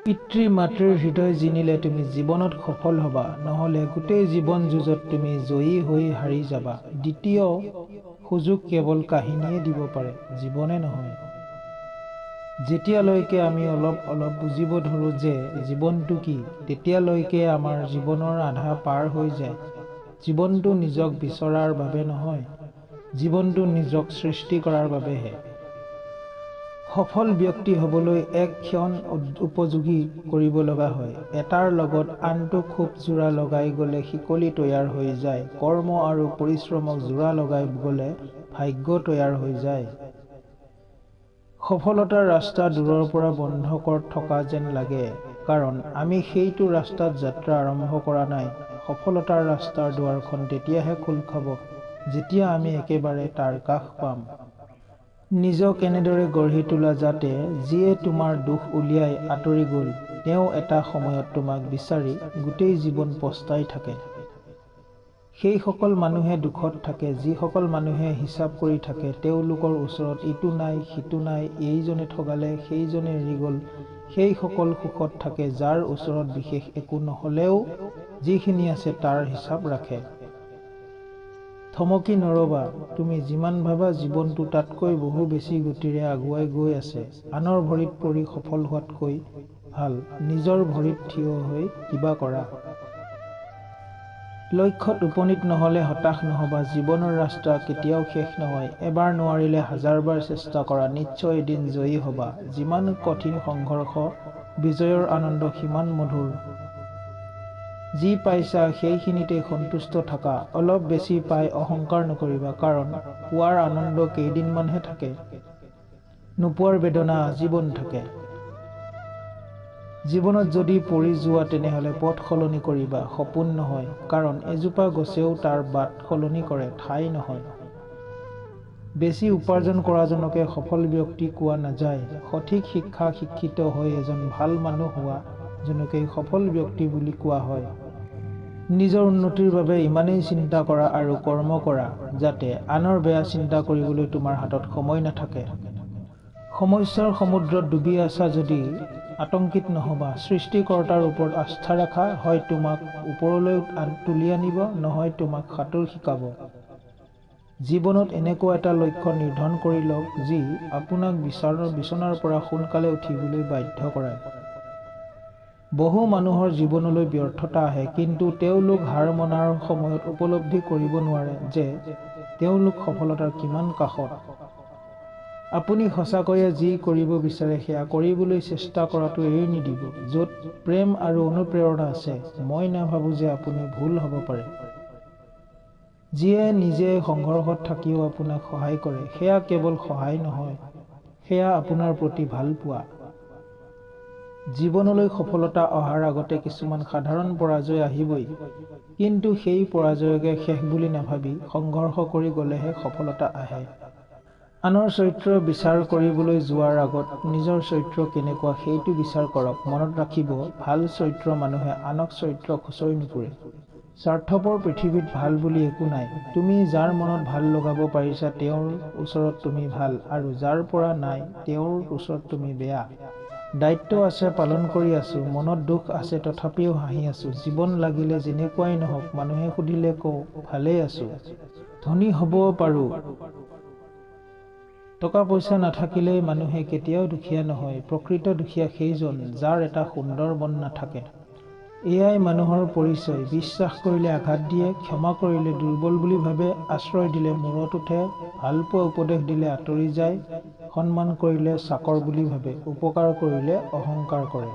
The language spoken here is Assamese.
পিতৃ মাতৃৰ হৃদয় জিনিলে তুমি জীৱনত সফল হবা, নহ'লে গোটেই জীৱন যুঁজত তুমি জয়ী হৈ হাৰি যাবা। দ্বিতীয় সুযোগ কেৱল কাহিনীয়ে দিব পাৰে, জীৱনে নহয়। যেতিয়ালৈকে আমি অলপ অলপ বুজিব ধৰোঁ যে জীৱনটো কি, তেতিয়ালৈকে আমাৰ জীৱনৰ আধা পাৰ হৈ যায়। জীৱনটো নিজক বিচৰাৰ বাবে নহয়, জীৱনটো নিজক সৃষ্টি কৰাৰ বাবেহে। সফল ব্যক্তি হ'বলৈ এক ক্ষণ উপযোগী কৰিব লগা হয়। এটাৰ লগত আনটো খুব জোৰা লগাই গ'লে শিকলি তৈয়াৰ হৈ যায়। কৰ্ম আৰু পৰিশ্ৰমক জোৰা লগাই গ'লে ভাগ্য তৈয়াৰ হৈ যায়। সফলতাৰ ৰাস্তা দূৰৰ পৰা বন্ধ থকা যেন লাগে, কাৰণ আমি সেইটো ৰাস্তাত যাত্ৰা আৰম্ভ কৰা নাই। সফলতাৰ ৰাস্তাৰ দুৱাৰখন তেতিয়াহে খোল খাব, যেতিয়া আমি একেবাৰে তাৰ কাষ পাম। নিজক এনেদৰে গঢ়ি তোলা যাতে যিয়ে তোমাৰ দুখ উলিয়াই আঁতৰি গ'ল, তেওঁ এটা সময়ত তোমাক বিচাৰি গোটেই জীৱন পস্তাই থাকে। সেইসকল মানুহে দুখত থাকে, যিসকল মানুহে হিচাপ কৰি থাকে তেওঁলোকৰ ওচৰত ইটো নাই সিটো নাই, এইজনে ঠগালে সেইজনে এৰি গ'ল। সেইসকল সুখত থাকে যাৰ ওচৰত বিশেষ একো নহ'লেও যিখিনি আছে তাৰ হিচাপ ৰাখে। থমকি নৰবা, তুমি যিমান ভাবা জীৱনটো তাতকৈ বহু বেছি গতিৰে আগুৱাই গৈ আছে। আনৰ ভৰিত পৰি সফল হোৱাতকৈ ভাল নিজৰ ভৰিত থিয় হৈ কিবা কৰা। লক্ষ্যত উপনীত নহ'লে হতাশ নহবা, জীৱনৰ ৰাস্তা কেতিয়াও শেষ নহয়। এবাৰ নোৱাৰিলে হাজাৰবাৰ চেষ্টা কৰা, নিশ্চয় এদিন জয়ী হবা। যিমান কঠিন সংঘৰ্ষ, বিজয়ৰ আনন্দ সিমান মধুৰ। যি পাইছা সেইখিনিতেই সন্তুষ্ট থাকা। অলপ বেছি পাই অহংকাৰ নকৰিবা, কাৰণ পোৱাৰ আনন্দ কেইদিনমানহে থাকে, নোপোৱাৰ বেদনা আজীৱন থাকে। জীৱনত যদি পৰি যোৱা তেনেহ'লে পথ সলনি কৰিবা, সপোন নহয়, কাৰণ এজোপা গছেও তাৰ বাট সলনি কৰে, ঠাই নহয়। বেছি উপাৰ্জন কৰাজনকে সফল ব্যক্তি কোৱা নাযায়। সঠিক শিক্ষা শিক্ষিত হৈ এজন ভাল মানুহ হোৱা জনকেই সফল ব্যক্তি বুলি কোৱা হয়। নিজৰ উন্নতিৰ বাবে ইমানেই চিন্তা কৰা আৰু কৰ্ম কৰা, যাতে আনৰ বেয়া চিন্তা কৰিবলৈ তোমাৰ হাতত সময় নাথাকে। সমস্যাৰ সমুদ্ৰত ডুবি আছা যদি আতংকিত নহবা। সৃষ্টিকৰ্তাৰ ওপৰত আস্থা ৰাখা, হয় তোমাক ওপৰলৈ তুলি আনিব, নহয় তোমাক সাঁতোৰ শিকাব। জীৱনত এনেকুৱা এটা লক্ষ্য নিৰ্ধাৰণ কৰি লওক যি আপোনাক বিচনাৰ পৰা সোনকালে উঠিবলৈ বাধ্য কৰায়। বহু মানুহৰ জীৱনলৈ ব্যৰ্থতা আহে, কিন্তু তেওঁলোক হাৰ মনাৰ সময়ত উপলব্ধি কৰিব নোৱাৰে যে তেওঁলোক সফলতাৰ কিমান কাষত। আপুনি সঁচাকৈয়ে যি কৰিব বিচাৰে সেয়া কৰিবলৈ চেষ্টা কৰাটো এৰি নিদিব। য'ত প্ৰেম আৰু অনুপ্ৰেৰণা আছে, মই নাভাবোঁ যে আপুনি ভুল হ'ব পাৰে। যিয়ে নিজে সংঘৰ্ষত থাকিও আপোনাক সহায় কৰে, সেয়া কেৱল সহায় নহয়, সেয়া আপোনাৰ প্ৰতি ভাল পোৱা। জীৱনলৈ সফলতা অহাৰ আগতে কিছুমান সাধাৰণ পৰাজয় আহিবই, কিন্তু সেই পৰাজয়কে শেষ বুলি নাভাবি সংঘৰ্ষ কৰি গ'লেহে সফলতা আহে। আনৰ চৰিত্ৰ বিচাৰ কৰিবলৈ যোৱাৰ আগত নিজৰ চৰিত্ৰ কেনেকুৱা সেইটো বিচাৰ কৰক। মনত ৰাখিব, ভাল চৰিত্ৰ মানুহে আনক চৰিত্ৰ খুচৰি নুফুৰে। স্বাৰ্থপৰ পৃথিৱীত ভাল বুলি একো নাই। তুমি যাৰ মনত ভাল লগাব পাৰিছা তেওঁৰ ওচৰত তুমি ভাল, আৰু যাৰ পৰা নাই তেওঁৰ ওচৰত তুমি বেয়া। দায়িত্ব আছে, পালন কৰি আছো। মনত দুখ আছে, তথাপিও হাঁহি আছো। জীৱন লাগিলে যেনেকুৱাই নহওক, মানুহে সুধিলে কওঁ ভালেই আছো। ধনী হ'ব পাৰোঁ, টকা পইচা নাথাকিলেই মানুহে কেতিয়াও দুখীয়া নহয়। প্ৰকৃত দুখীয়া সেইজন যাৰ এটা সুন্দৰ মন নাথাকে। এয়াই মানুহৰ পৰিচয়। বিশ্বাস কৰিলে আঘাত দিয়ে, ক্ষমা কৰিলে দুৰ্বল বুলি ভাবে, আশ্ৰয় দিলে মূৰত উঠে, ভালপোৱা উপদেশ দিলে আঁতৰি যায়, সন্মান কৰিলে চাকৰ বুলি ভাবে, উপকাৰ কৰিলে অহংকাৰ কৰে।